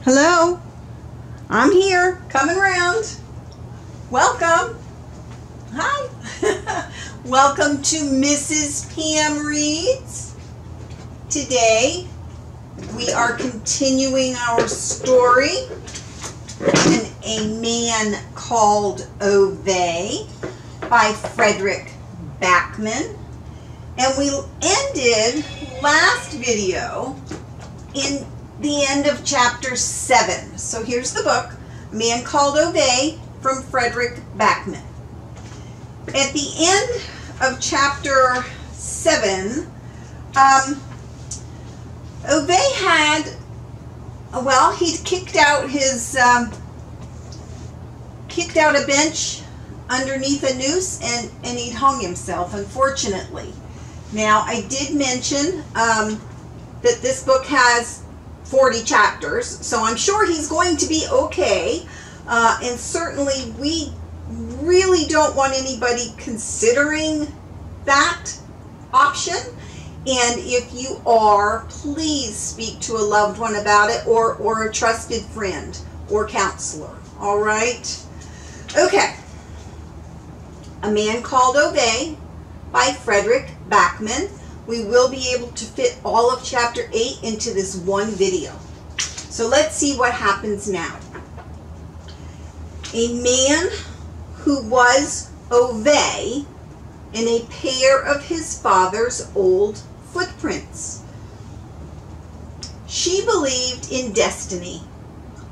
Hello, I'm here, coming around. Welcome. Hi. Welcome to Mrs. Pam Reads. Today, we are continuing our story in A Man Called Ove by Fredrik Backman. And we ended last video in the end of chapter 7. So here's the book, Man Called Ove from Fredrik Backman. At the end of chapter 7, Ove had, well, he'd kicked out a bench underneath a noose and he'd hung himself, unfortunately. Now, I did mention that this book has 40 chapters, so I'm sure he's going to be okay. And certainly we really don't want anybody considering that option. And if you are, please speak to a loved one about it, or a trusted friend or counselor. All right? Okay. A Man Called Ove by Fredrik Backman. We will be able to fit all of chapter 8 into this one video. So let's see what happens now. A man who was Ove in a pair of his father's old footprints. She believed in destiny,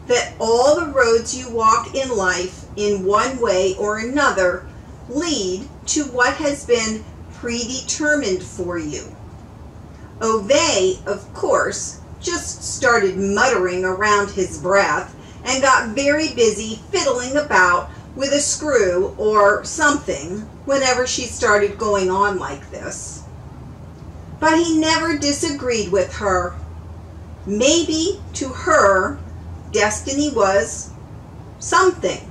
that all the roads you walk in life in one way or another lead to what has been predetermined for you. Ove, of course, just started muttering around his breath and got very busy fiddling about with a screw or something whenever she started going on like this. But he never disagreed with her. Maybe to her, destiny was something.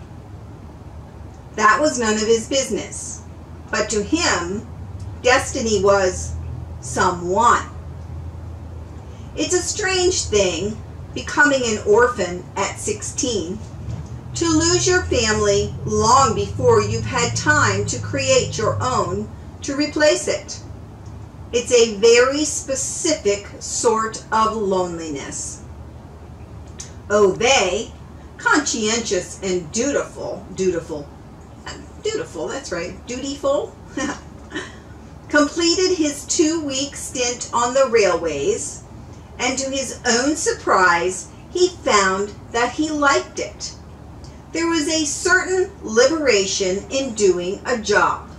That was none of his business. But to him, destiny was someone. It's a strange thing, becoming an orphan at 16, to lose your family long before you've had time to create your own to replace it. It's a very specific sort of loneliness. Ove, conscientious and dutiful, that's right, dutiful, completed his 2-week stint on the railways, and to his own surprise, he found that he liked it. There was a certain liberation in doing a job,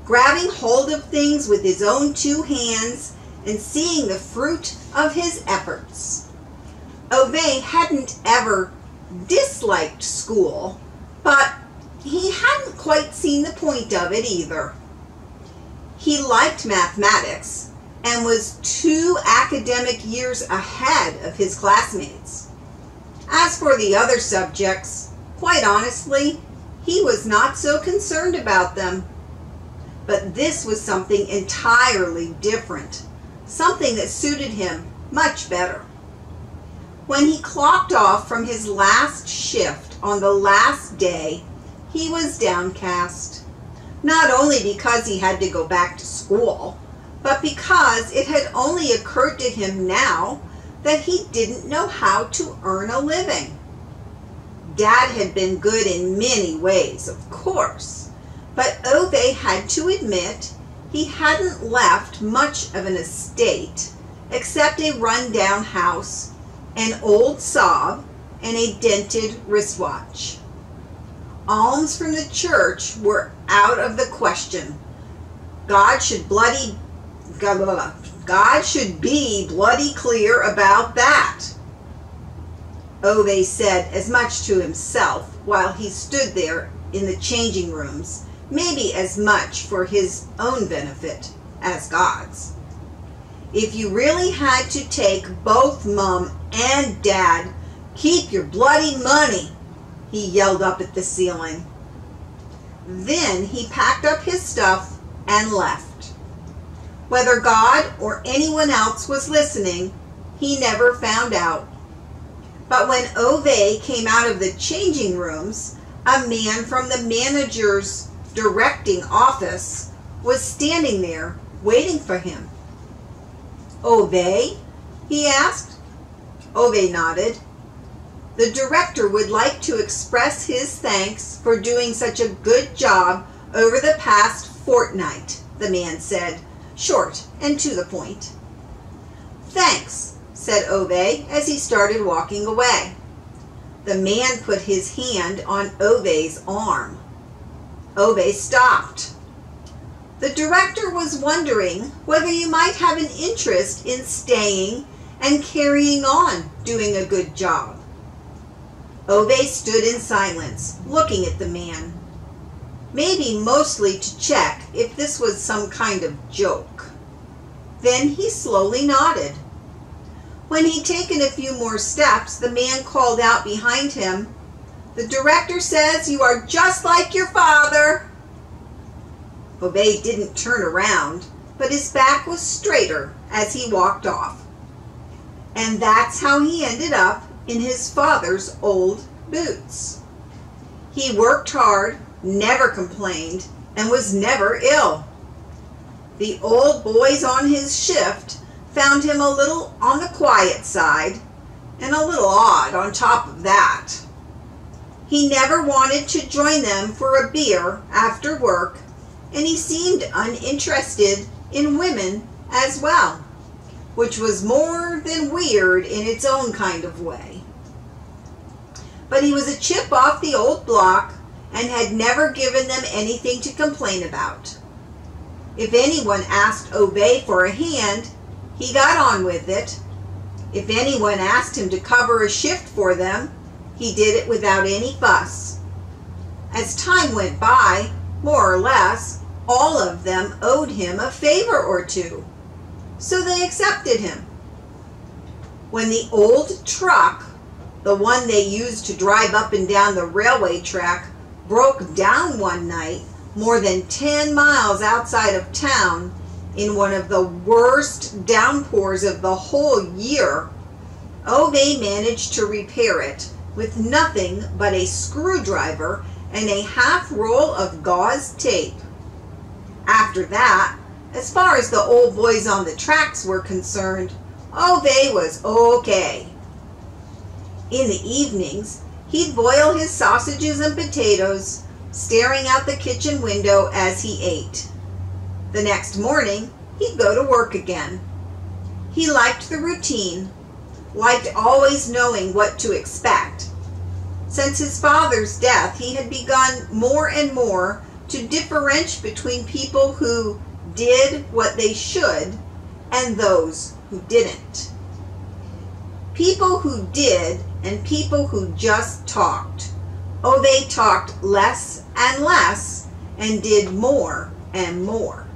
grabbing hold of things with his own 2 hands and seeing the fruit of his efforts. Ove hadn't ever disliked school, but he hadn't quite seen the point of it either. He liked mathematics and was 2 academic years ahead of his classmates. As for the other subjects, quite honestly, he was not so concerned about them. But this was something entirely different, something that suited him much better. When he clocked off from his last shift on the last day, he was downcast, not only because he had to go back to school, but because it had only occurred to him now that he didn't know how to earn a living. Dad had been good in many ways, of course, but Ove had to admit he hadn't left much of an estate except a run-down house, an old Saab, and a dented wristwatch. Alms from the church were out of the question. God should be bloody clear about that. Ove said as much to himself while he stood there in the changing rooms, maybe as much for his own benefit as God's. If you really had to take both Mom and Dad, keep your bloody money, he yelled up at the ceiling. Then he packed up his stuff and left. Whether God or anyone else was listening, he never found out. But when Ove came out of the changing rooms, a man from the manager's directing office was standing there waiting for him. "Ove?" he asked. Ove nodded. "The director would like to express his thanks for doing such a good job over the past fortnight," the man said, short and to the point. "Thanks," said Ove as he started walking away. The man put his hand on Ove's arm. Ove stopped. "The director was wondering whether you might have an interest in staying and carrying on doing a good job." Ove stood in silence, looking at the man, maybe mostly to check if this was some kind of joke. Then he slowly nodded. When he'd taken a few more steps, the man called out behind him, "The director says you are just like your father." Ove didn't turn around, but his back was straighter as he walked off. And that's how he ended up in his father's old boots. He worked hard, never complained, and was never ill. The old boys on his shift found him a little on the quiet side and a little odd on top of that. He never wanted to join them for a beer after work, and he seemed uninterested in women as well, which was more than weird in its own kind of way. But he was a chip off the old block and had never given them anything to complain about. If anyone asked Ove for a hand, he got on with it. If anyone asked him to cover a shift for them, he did it without any fuss. As time went by, more or less, all of them owed him a favor or two, so they accepted him. When the old truck, the one they used to drive up and down the railway track, broke down one night more than 10 miles outside of town in one of the worst downpours of the whole year, Ove managed to repair it with nothing but a screwdriver and a half roll of gauze tape. After that, as far as the old boys on the tracks were concerned, Ove was okay. In the evenings, he'd boil his sausages and potatoes, staring out the kitchen window as he ate. The next morning, he'd go to work again. He liked the routine, liked always knowing what to expect. Since his father's death, he had begun more and more to differentiate between people who did what they should and those who didn't. People who did and people who just talked. Ove talked less and less and did more and more.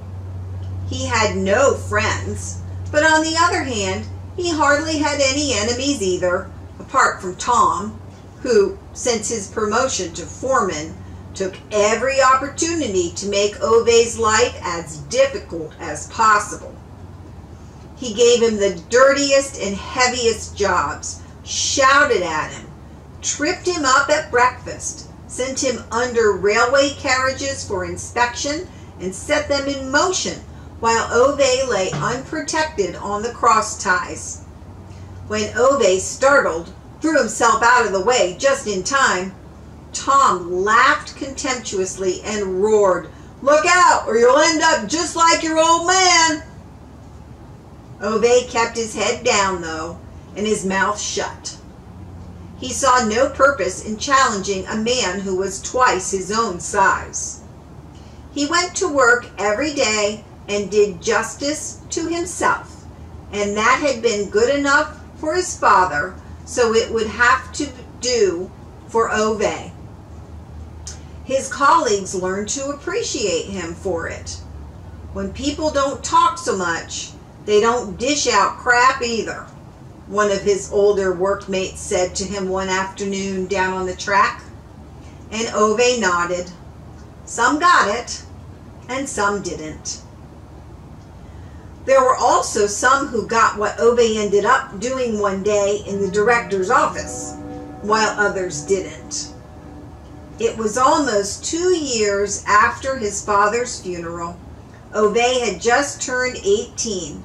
He had no friends, but on the other hand, he hardly had any enemies either, apart from Tom, who, since his promotion to foreman, took every opportunity to make Ove's life as difficult as possible. He gave him the dirtiest and heaviest jobs, shouted at him, tripped him up at breakfast, sent him under railway carriages for inspection, and set them in motion while Ove lay unprotected on the cross ties. When Ove, startled, threw himself out of the way just in time, Tom laughed contemptuously and roared, "Look out, or you'll end up just like your old man." Ove kept his head down, though, and his mouth shut. He saw no purpose in challenging a man who was twice his own size. He went to work every day and did justice to himself, and that had been good enough for his father, so it would have to do for Ove. His colleagues learned to appreciate him for it. When people don't talk so much, they don't dish out crap either, one of his older workmates said to him one afternoon down on the track, and Ove nodded. Some got it, and some didn't. There were also some who got what Ove ended up doing one day in the director's office, while others didn't. It was almost 2 years after his father's funeral. Ove had just turned 18.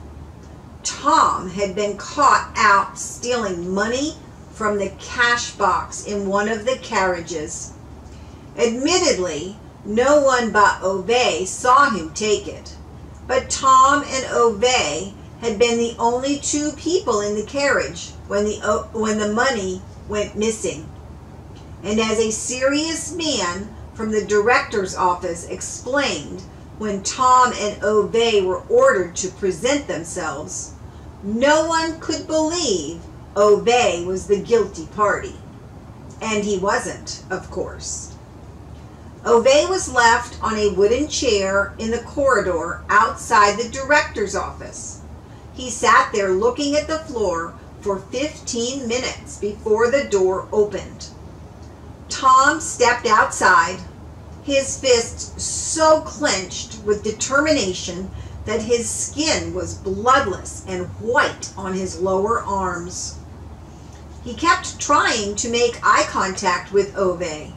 Tom had been caught out stealing money from the cash box in one of the carriages. Admittedly, no one but Ove saw him take it, but Tom and Ove had been the only 2 people in the carriage when the money went missing. And as a serious man from the director's office explained when Tom and Ove were ordered to present themselves, no one could believe Ove was the guilty party. And he wasn't, of course. Ove was left on a wooden chair in the corridor outside the director's office. He sat there looking at the floor for 15 minutes before the door opened. Tom stepped outside, his fists so clenched with determination that his skin was bloodless and white on his lower arms. He kept trying to make eye contact with Ove.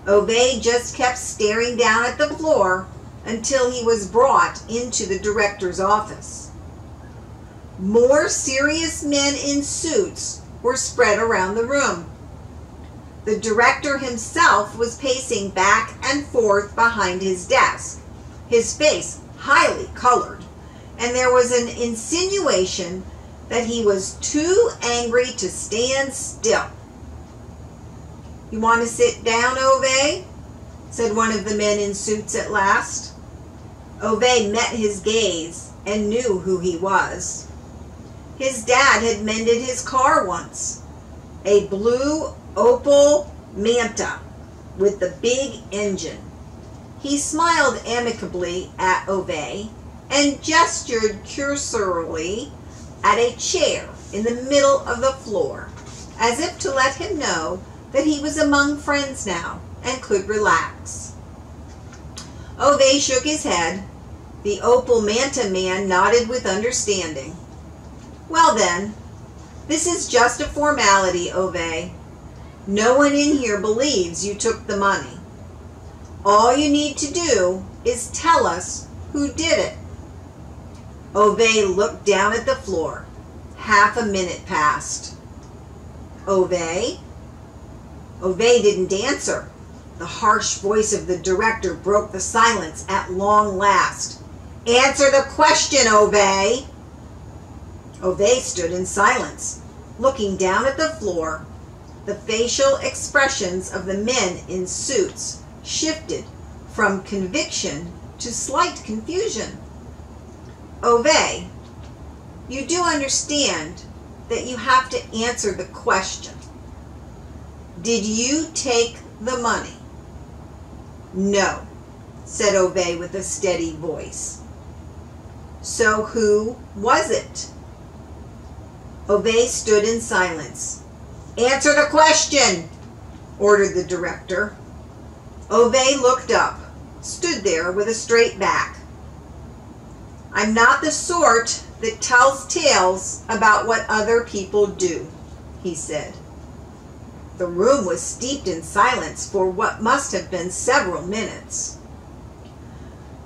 Ove just kept staring down at the floor until he was brought into the director's office. More serious men in suits were spread around the room. The director himself was pacing back and forth behind his desk, his face highly colored, and there was an insinuation that he was too angry to stand still. "You want to sit down, Ove?" said one of the men in suits at last. Ove met his gaze and knew who he was. His dad had mended his car once, a blue Opel Manta with the big engine. He smiled amicably at Ove and gestured cursorily at a chair in the middle of the floor, as if to let him know that he was among friends now and could relax. Ove shook his head. The Opel Manta man nodded with understanding. "Well then, this is just a formality, Ove. No one in here believes you took the money. All you need to do is tell us who did it." Ove looked down at the floor. Half a minute passed. "Ove?" Ove didn't answer. The harsh voice of the director broke the silence at long last. "Answer the question, Ove!" Ove stood in silence, looking down at the floor. The facial expressions of the men in suits shifted from conviction to slight confusion. "Ove, you do understand that you have to answer the question. Did you take the money?" "No," said Ove with a steady voice. "So who was it?" Ove stood in silence. "Answer the question," ordered the director. Ove looked up, stood there with a straight back. "I'm not the sort that tells tales about what other people do," he said. The room was steeped in silence for what must have been several minutes.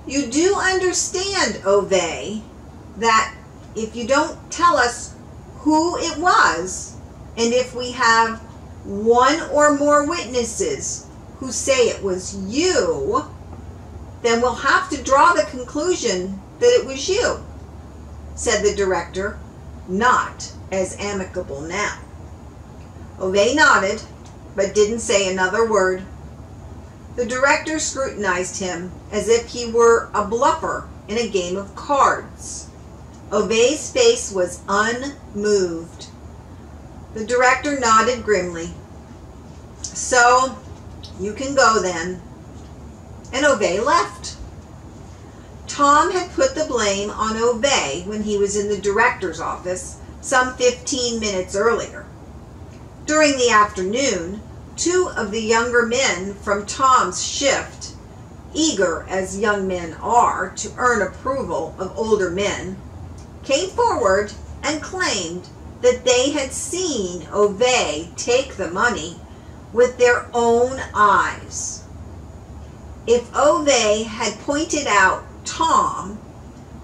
"You do understand, Ove, that if you don't tell us who it was, and if we have one or more witnesses who say it was you, then we'll have to draw the conclusion that it was you," said the director, not as amicable now. Ove nodded, but didn't say another word. The director scrutinized him as if he were a bluffer in a game of cards. Ove's face was unmoved. The director nodded grimly. "So, you can go then." And Ove left. Tom had put the blame on Ove when he was in the director's office some 15 minutes earlier. During the afternoon, 2 of the younger men from Tom's shift, eager as young men are to earn approval of older men, came forward and claimed that they had seen Ove take the money with their own eyes. If Ove had pointed out Tom,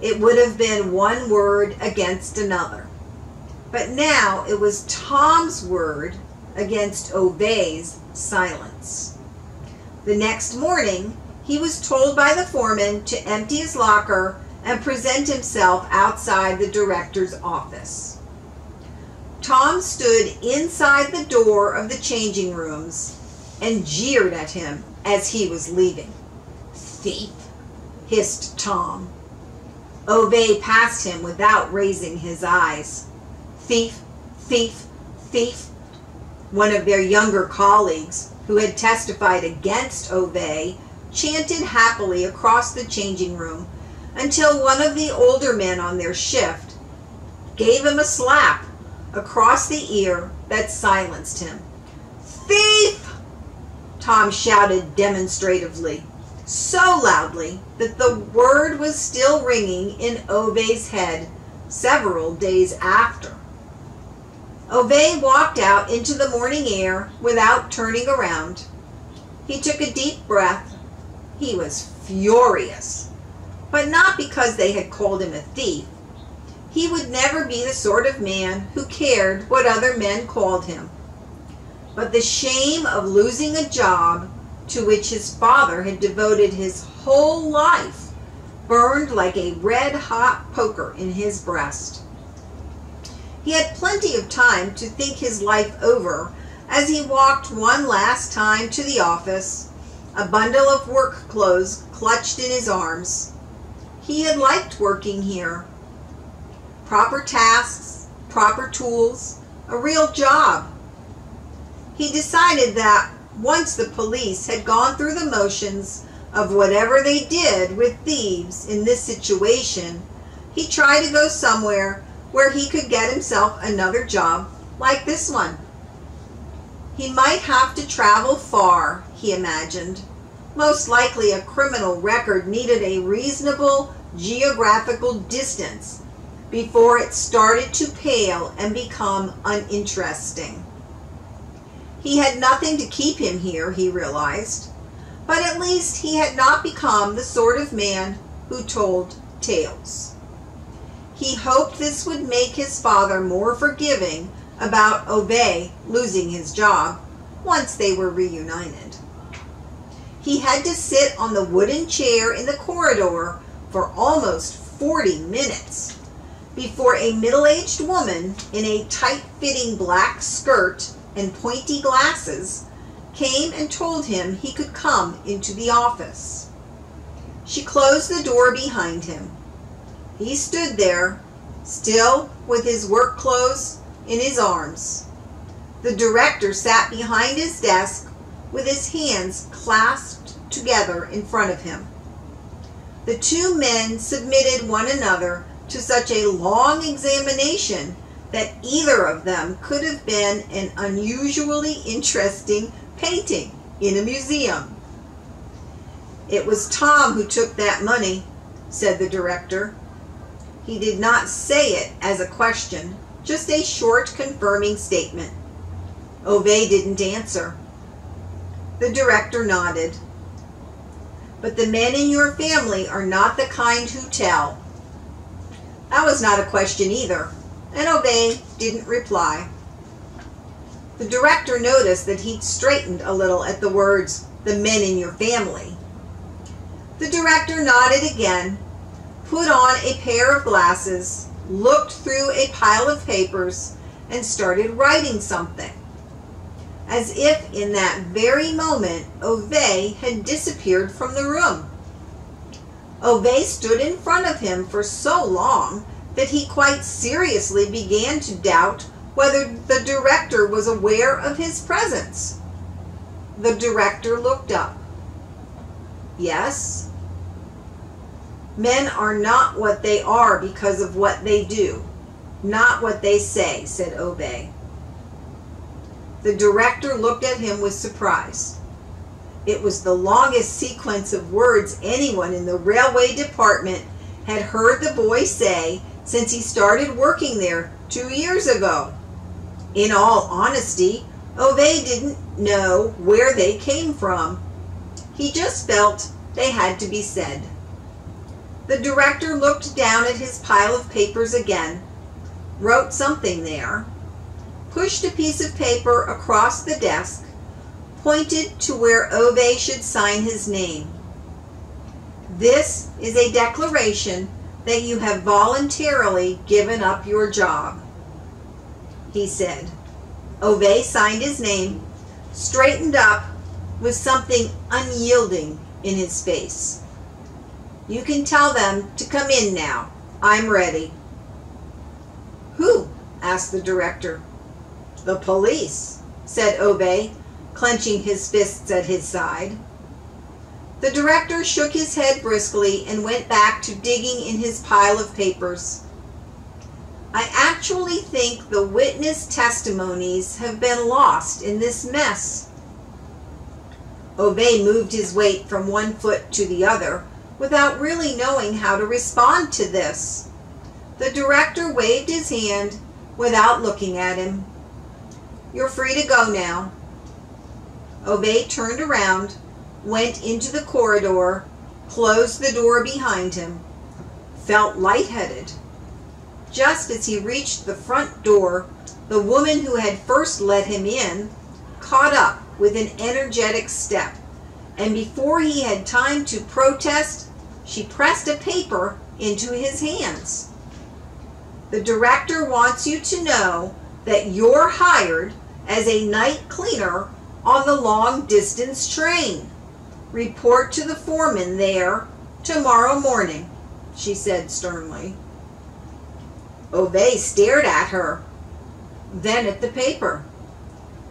it would have been one word against another. But now it was Tom's word against Ove's silence. The next morning, he was told by the foreman to empty his locker and present himself outside the director's office. Tom stood inside the door of the changing rooms and jeered at him as he was leaving. "Thief," hissed Tom. Ove passed him without raising his eyes. "Thief, thief, thief." One of their younger colleagues, who had testified against Ove, chanted happily across the changing room until one of the older men on their shift gave him a slap across the ear that silenced him. "Thief!" Tom shouted demonstratively, so loudly that the word was still ringing in Ove's head several days after. Ove walked out into the morning air without turning around. He took a deep breath. He was furious, but not because they had called him a thief. He would never be the sort of man who cared what other men called him. But the shame of losing a job to which his father had devoted his whole life burned like a red-hot poker in his breast. He had plenty of time to think his life over as he walked one last time to the office, a bundle of work clothes clutched in his arms. He had liked working here. Proper tasks, proper tools, a real job. He decided that once the police had gone through the motions of whatever they did with thieves in this situation, he'd try to go somewhere where he could get himself another job like this one. He might have to travel far, he imagined. Most likely a criminal record needed a reasonable geographical distance before it started to pale and become uninteresting. He had nothing to keep him here, he realized, but at least he had not become the sort of man who told tales. He hoped this would make his father more forgiving about Ove losing his job once they were reunited. He had to sit on the wooden chair in the corridor for almost 40 minutes before a middle-aged woman in a tight-fitting black skirt and pointy glasses came and told him he could come into the office. She closed the door behind him. He stood there, still with his work clothes in his arms. The director sat behind his desk with his hands clasped together in front of him. The two men submitted one another to such a long examination that either of them could have been an unusually interesting painting in a museum. "It was Tom who took that money," said the director. He did not say it as a question, just a short confirming statement. Ove didn't answer. The director nodded. "But the men in your family are not the kind who tell." That was not a question either, and Ove didn't reply. The director noticed that he'd straightened a little at the words, "the men in your family." The director nodded again, put on a pair of glasses, looked through a pile of papers, and started writing something. As if in that very moment Ove had disappeared from the room. Ove stood in front of him for so long that he quite seriously began to doubt whether the director was aware of his presence. The director looked up. "Yes?" "Men are not what they are because of what they do, not what they say," said Ove. The director looked at him with surprise. It was the longest sequence of words anyone in the railway department had heard the boy say since he started working there 2 years ago. In all honesty, Ove didn't know where they came from. He just felt they had to be said. The director looked down at his pile of papers again, wrote something there, pushed a piece of paper across the desk, pointed to where Ove should sign his name. "This is a declaration that you have voluntarily given up your job," he said. Ove signed his name, straightened up with something unyielding in his face. "You can tell them to come in now. I'm ready." "Who?" asked the director. "The police," said Ove, clenching his fists at his side. The director shook his head briskly and went back to digging in his pile of papers. "I actually think the witness testimonies have been lost in this mess." Ove moved his weight from one foot to the other without really knowing how to respond to this. The director waved his hand without looking at him. "You're free to go now." Ove turned around, went into the corridor, closed the door behind him, felt lightheaded. Just as he reached the front door, the woman who had first let him in caught up with an energetic step, and before he had time to protest, she pressed a paper into his hands. "The director wants you to know that you're hired as a night cleaner on the long-distance train. Report to the foreman there tomorrow morning," she said sternly. Ove stared at her, then at the paper.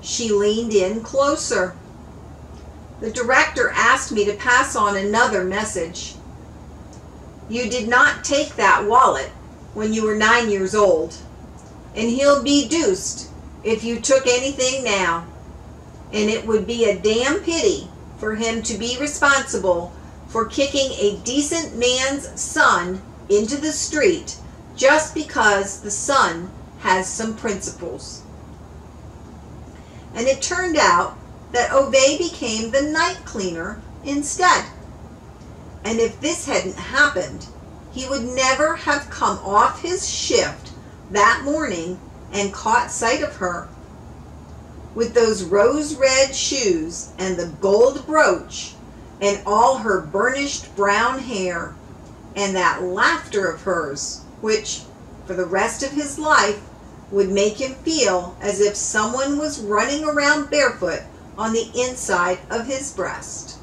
She leaned in closer. "The director asked me to pass on another message. You did not take that wallet when you were 9 years old, and he'll be deuced if you took anything now, and it would be a damn pity for him to be responsible for kicking a decent man's son into the street just because the son has some principles." And it turned out that Ove became the night cleaner instead. And if this hadn't happened, he would never have come off his shift that morning and caught sight of her. With those rose-red shoes and the gold brooch and all her burnished brown hair and that laughter of hers, which, for the rest of his life, would make him feel as if someone was running around barefoot on the inside of his breast.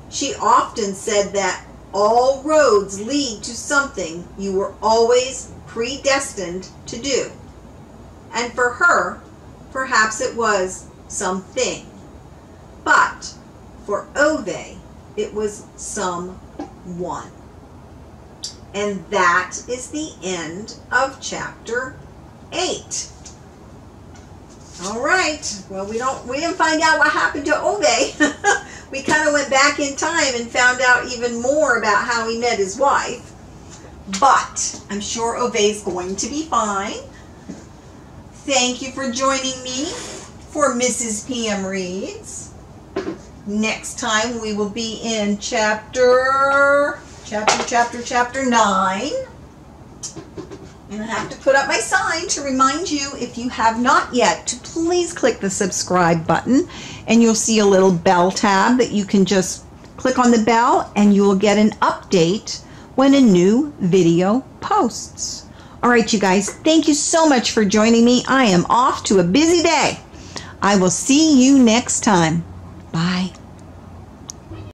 She often said that all roads lead to something you were always predestined to do. And for her, perhaps it was something. But for Ove, it was someone. And that is the end of chapter 8. All right. Well, we didn't find out what happened to Ove. We kind of went back in time and found out even more about how he met his wife. But I'm sure Ove's going to be fine. Thank you for joining me for Mrs. PM Reads. Next time we will be in chapter 9. And I have to put up my sign to remind you, if you have not yet, to please click the subscribe button, and you'll see a little bell tab that you can just click on the bell and you will get an update when a new video posts. All right, you guys, thank you so much for joining me. I am off to a busy day. I will see you next time. Bye.